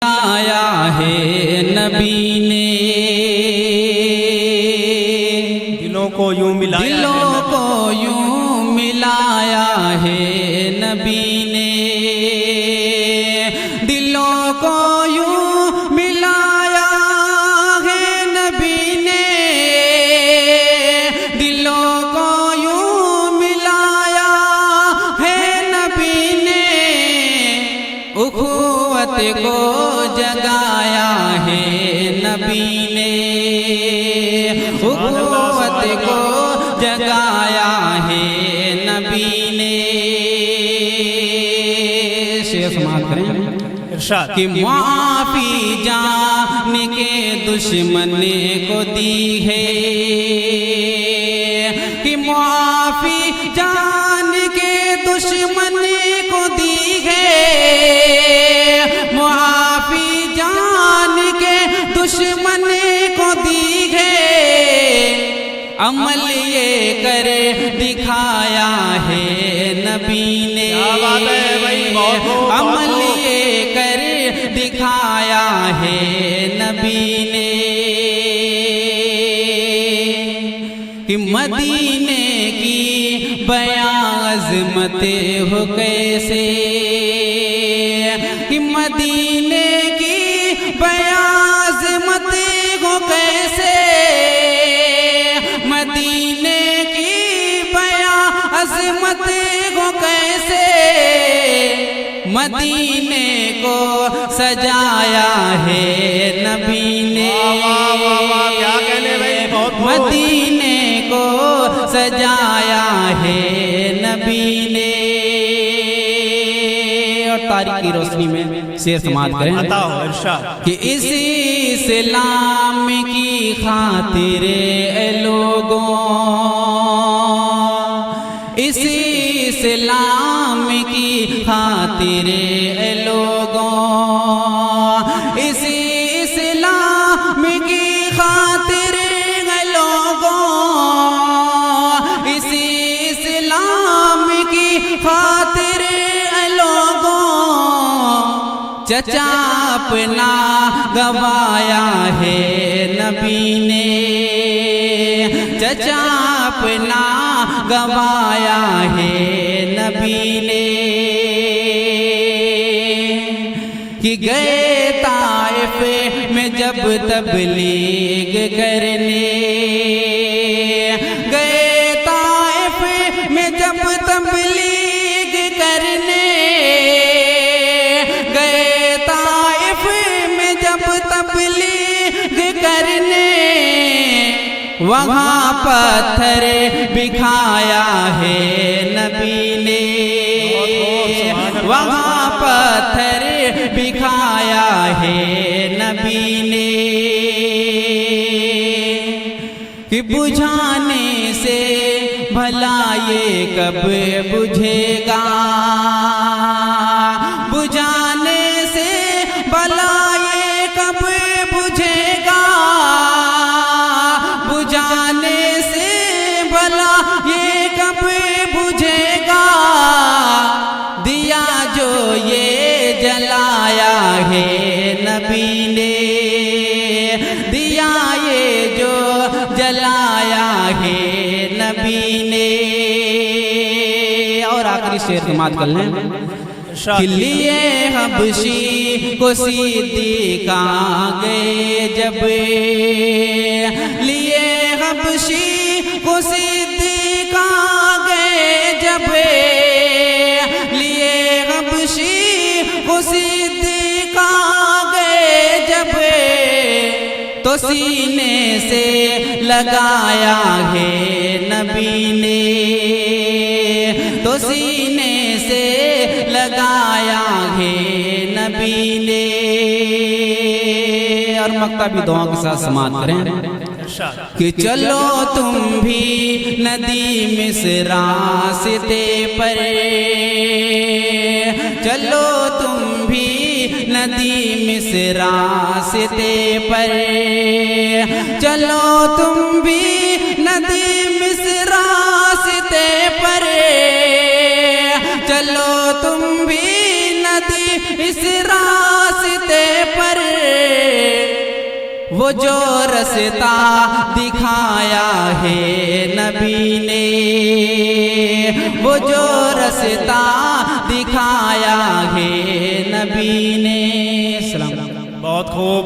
آیا ہے نبی نے دلوں کو یوں ملایا دلوں کو یوں ملایا ہے نبی نے دلوں کو یوں ملایا ہے نبی نے دلوں کو یوں ملایا ہے نبی نے اخوت کو جگایا ہے نبی نے اخوت کو جگایا ہے نبی نے شیخ سماعت کریں ارشاد کہ معافی جان کے دشمن کو دی ہے کہ معافی جان کے دشمن کو دی ہے معافی جان کے دشمن کو دی ہے عمل یہ کر دکھایا ہے نبی نے عمل یہ کر دکھایا ہے نبی نے کہ مدینے کی بیان عظمت ہو کیسے کہ مدینے کی بیان عظمت ہو کیسے مدینے کی بیان عظمت ہو کیسے مدینے کو سجایا ہے نبی نے کیا کہنے بھائی بہت مدینے کو سجایا ہے نبی نے اور تاریخ کی روشنی میں شعر سماعت کریں عطا ہو ارشاد کہ اسی اسلام کی خاطر اے لوگوں اسی اسلام کی خاطر اے لوگوں اسی اسلام کی خاطر اے لوگوں اسی اسلام کی خاطر اے لوگوں چچا اپنا گوایا ہے نبی نے چچا اپنا گوایا ہے نبی نے کہ گئے طائف میں جب تبلیغ کرنے گئے طائف میں جب تبلیغ کرنے گئے طائف میں جب تبلیغ کرنے وہاں پتھر بکھایا ہے نبی نے وہاں پتھر بکھایا ہے نبی نے کہ بجھانے سے بھلا یہ کب بجھے گا بجھانے سے بھلا یہ کب بجھے گا بجھانے سے بھلا یہ کب بجھے گا دیا جو یہ جلایا ہے نبی نے دیا یہ جو جلایا ہے نبی نے اور آخری شعر سماعت کر لیں کہ لیے حبشی کو صدیق گئے جب لیے حبشی کو صدیق گئے جب لیے حبشی کو صدیق گئے جب تو سینے سے لگایا ہے نبی نے تو سینے سے لگایا ہے نبی نے اور مکتبی دعاؤں کے ساتھ سماعت کریں کہ چلو تم بھی ندی مصر راستے پر چلو تم بھی ندی مصر راستے پر چلو تم بھی ندی مصر راستے پر چلو تم بھی ندی اس راستے پر وہ جو رستہ دکھایا ہے نبی نے، وہ جو رستہ دکھایا ہے نبی نے. بہت خوب.